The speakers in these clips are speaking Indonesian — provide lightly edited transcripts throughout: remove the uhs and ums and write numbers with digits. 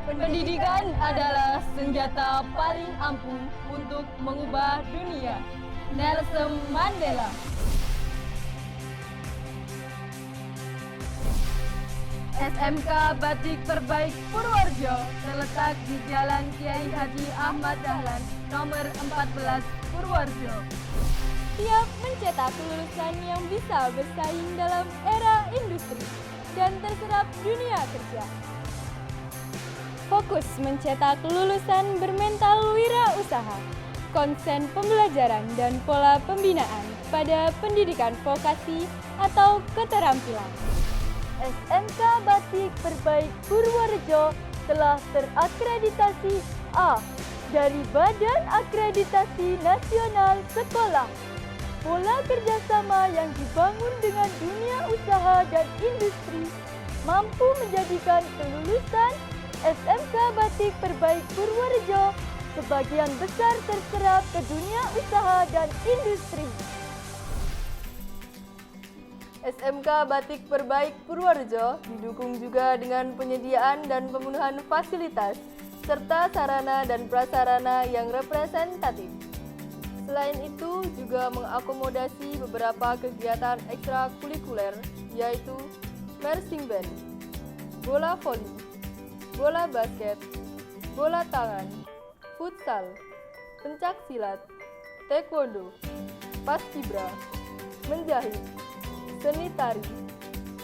Pendidikan adalah senjata paling ampuh untuk mengubah dunia. Nelson Mandela. SMK Batik Terbaik Purworejo terletak di Jalan Kiai Haji Ahmad Dahlan, nomor 14 Purworejo. Siap mencetak lulusan yang bisa bersaing dalam era industri dan terserap dunia kerja. Fokus mencetak lulusan bermental wirausaha, konsen pembelajaran dan pola pembinaan pada pendidikan vokasi atau keterampilan. SMK Batik Terbaik Purworejo telah terakreditasi A dari Badan Akreditasi Nasional Sekolah. Pola kerjasama yang dibangun dengan dunia usaha dan industri mampu menjadikan kelulusan SMK Batik Terbaik Purworejo sebagian besar terserap ke dunia usaha dan industri. SMK Batik Terbaik Purworejo didukung juga dengan penyediaan dan pemenuhan fasilitas serta sarana dan prasarana yang representatif. Selain itu juga mengakomodasi beberapa kegiatan ekstrakurikuler yaitu marching band, bola voli, bola basket, bola tangan, futsal, pencak silat, taekwondo, paskibra, menjahit, seni tari,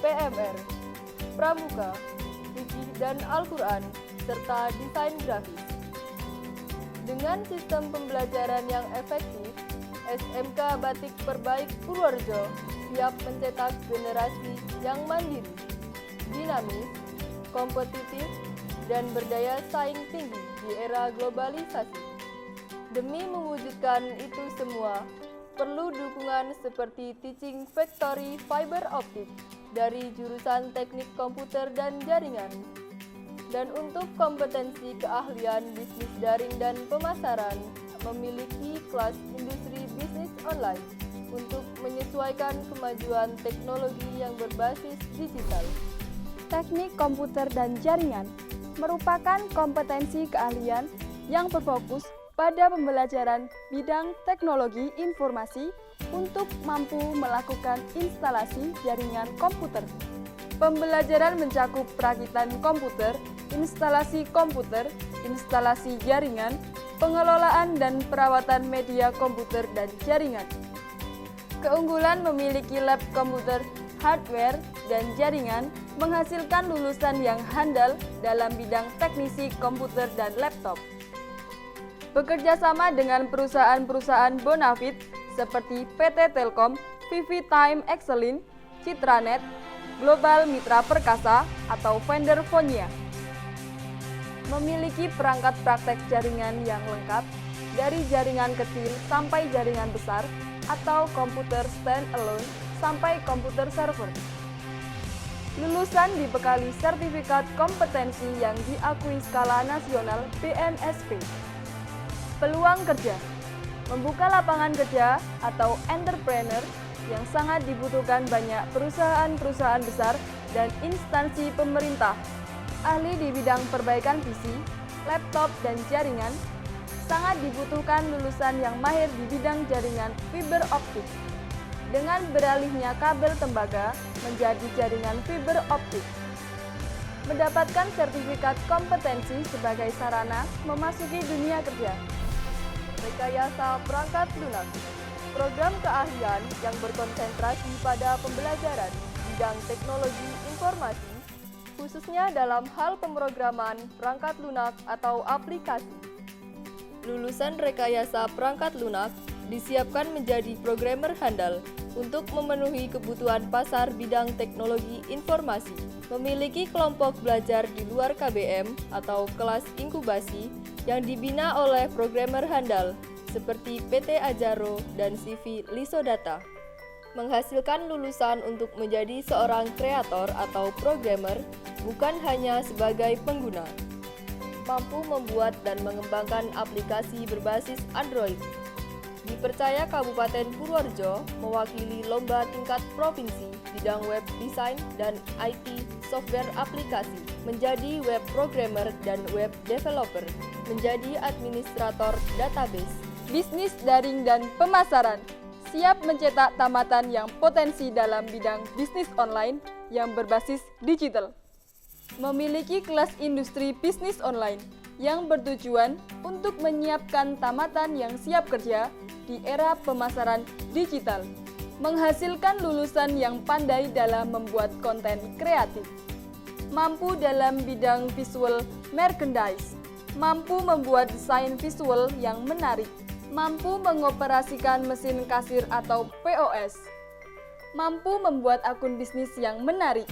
PMR, pramuka, fikih dan Al-Quran, serta desain grafis. Dengan sistem pembelajaran yang efektif, SMK Batik Terbaik Purworejo siap mencetak generasi yang mandiri, dinamis, kompetitif, dan berdaya saing tinggi di era globalisasi. Demi mewujudkan itu semua, perlu dukungan seperti Teaching Factory Fiber Optic dari jurusan Teknik Komputer dan Jaringan. Dan untuk kompetensi keahlian bisnis daring dan pemasaran, memiliki kelas industri bisnis online untuk menyesuaikan kemajuan teknologi yang berbasis digital. Teknik komputer dan jaringan merupakan kompetensi keahlian yang berfokus pada pembelajaran bidang teknologi informasi untuk mampu melakukan instalasi jaringan komputer. Pembelajaran mencakup perakitan komputer, instalasi jaringan, pengelolaan dan perawatan media komputer dan jaringan. Keunggulan memiliki lab komputer, hardware, dan jaringan menghasilkan lulusan yang handal dalam bidang teknisi komputer dan laptop. Bekerja sama dengan perusahaan-perusahaan bonafit seperti PT Telkom, Vivi Time Excellent, Citranet, Global Mitra Perkasa, atau vendor Fonia. Memiliki perangkat praktek jaringan yang lengkap, dari jaringan kecil sampai jaringan besar, atau komputer stand-alone sampai komputer server. Lulusan dibekali sertifikat kompetensi yang diakui skala nasional BNSP. Peluang kerja, membuka lapangan kerja atau entrepreneur yang sangat dibutuhkan banyak perusahaan-perusahaan besar dan instansi pemerintah. Ahli di bidang perbaikan PC, laptop, dan jaringan, sangat dibutuhkan lulusan yang mahir di bidang jaringan fiber optik. Dengan beralihnya kabel tembaga menjadi jaringan fiber optik, mendapatkan sertifikat kompetensi sebagai sarana memasuki dunia kerja. Rekayasa perangkat lunak, program keahlian yang berkonsentrasi pada pembelajaran bidang teknologi informasi, khususnya dalam hal pemrograman perangkat lunak atau aplikasi. Lulusan rekayasa perangkat lunak disiapkan menjadi programmer handal untuk memenuhi kebutuhan pasar bidang teknologi informasi, memiliki kelompok belajar di luar KBM atau kelas inkubasi yang dibina oleh programmer handal seperti PT Ajaro dan CV Lisodata, menghasilkan lulusan untuk menjadi seorang kreator atau programmer bukan hanya sebagai pengguna, mampu membuat dan mengembangkan aplikasi berbasis Android, Dipercaya Kabupaten Purworejo mewakili lomba tingkat provinsi bidang web design dan IT software aplikasi, menjadi web programmer dan web developer, menjadi administrator database. Bisnis daring dan pemasaran, siap mencetak tamatan yang potensi dalam bidang bisnis online yang berbasis digital. Memiliki kelas industri bisnis online yang bertujuan untuk menyiapkan tamatan yang siap kerja di era pemasaran digital, menghasilkan lulusan yang pandai dalam membuat konten kreatif, mampu dalam bidang visual merchandise, mampu membuat desain visual yang menarik, mampu mengoperasikan mesin kasir atau POS, mampu membuat akun bisnis yang menarik.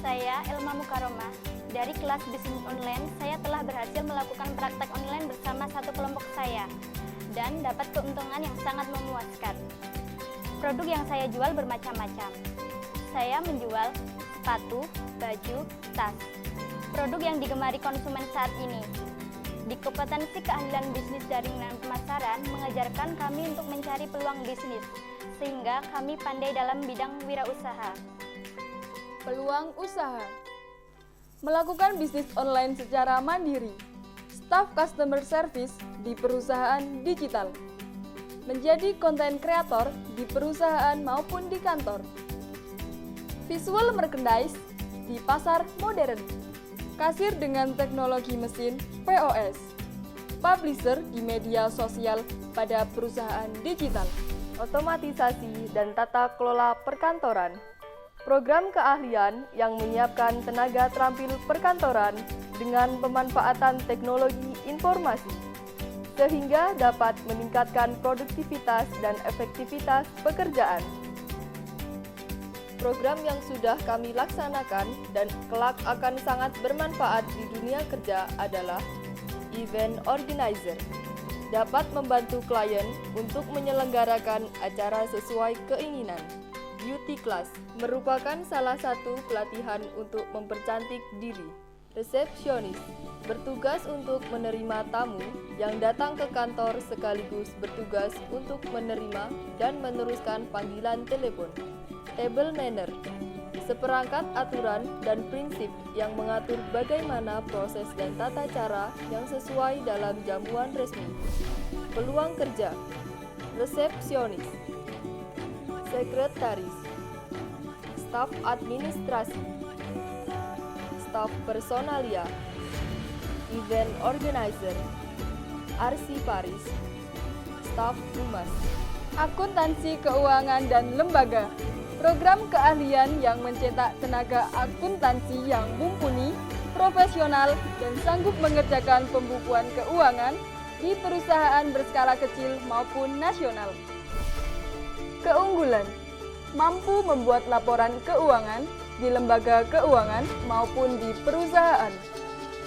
Saya Elma Mukaroma. Dari kelas bisnis online, saya telah berhasil melakukan praktek online bersama satu kelompok saya dan dapat keuntungan yang sangat memuaskan. Produk yang saya jual bermacam-macam. Saya menjual sepatu, baju, tas. Produk yang digemari konsumen saat ini. Di kompetensi keahlian bisnis daring dan pemasaran mengajarkan kami untuk mencari peluang bisnis, sehingga kami pandai dalam bidang wirausaha. Peluang usaha. Melakukan bisnis online secara mandiri. Staf customer service di perusahaan digital. Menjadi konten kreator di perusahaan maupun di kantor. Visual merchandise di pasar modern. Kasir dengan teknologi mesin POS. Publisher di media sosial pada perusahaan digital. Otomatisasi dan tata kelola perkantoran. Program keahlian yang menyiapkan tenaga terampil perkantoran dengan pemanfaatan teknologi informasi, sehingga dapat meningkatkan produktivitas dan efektivitas pekerjaan. Program yang sudah kami laksanakan dan kelak akan sangat bermanfaat di dunia kerja adalah event organizer. Dapat membantu klien untuk menyelenggarakan acara sesuai keinginan. Beauty class merupakan salah satu pelatihan untuk mempercantik diri. Resepsionis bertugas untuk menerima tamu yang datang ke kantor sekaligus bertugas untuk menerima dan meneruskan panggilan telepon. Table manner seperangkat aturan dan prinsip yang mengatur bagaimana proses dan tata cara yang sesuai dalam jamuan resmi. Peluang kerja. Resepsionis, sekretaris, staf administrasi, staf personalia, event organizer, arsiparis, staf humas, akuntansi keuangan dan lembaga. Program keahlian yang mencetak tenaga akuntansi yang mumpuni, profesional, dan sanggup mengerjakan pembukuan keuangan di perusahaan berskala kecil maupun nasional. Keunggulan, mampu membuat laporan keuangan di lembaga keuangan maupun di perusahaan.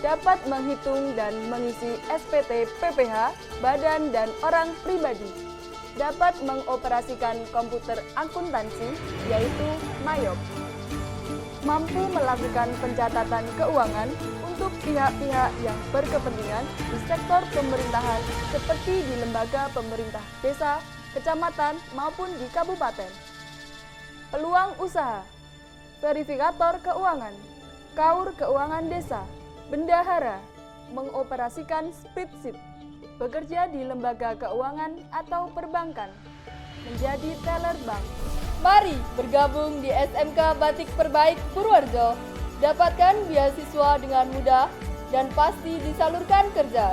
Dapat menghitung dan mengisi SPT PPH, badan dan orang pribadi. Dapat mengoperasikan komputer akuntansi, yaitu MAYOP. Mampu melakukan pencatatan keuangan untuk pihak-pihak yang berkepentingan di sektor pemerintahan seperti di lembaga pemerintah desa, kecamatan, maupun di kabupaten. Peluang usaha, verifikator keuangan, kaur keuangan desa, bendahara, mengoperasikan spreadsheet, bekerja di lembaga keuangan atau perbankan, menjadi teller bank. Mari bergabung di SMK Batik Perbaik Purworejo. Dapatkan beasiswa dengan mudah dan pasti disalurkan kerja.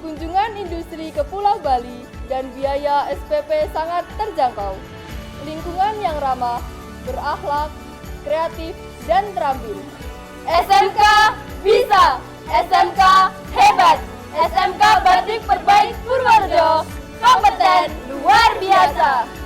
Kunjungan industri ke Pulau Bali dan biaya SPP sangat terjangkau. Lingkungan yang ramah, berakhlak, kreatif, dan terampil. SMK bisa, SMK hebat, SMK Batik Perbaik Purworejo kompeten luar biasa.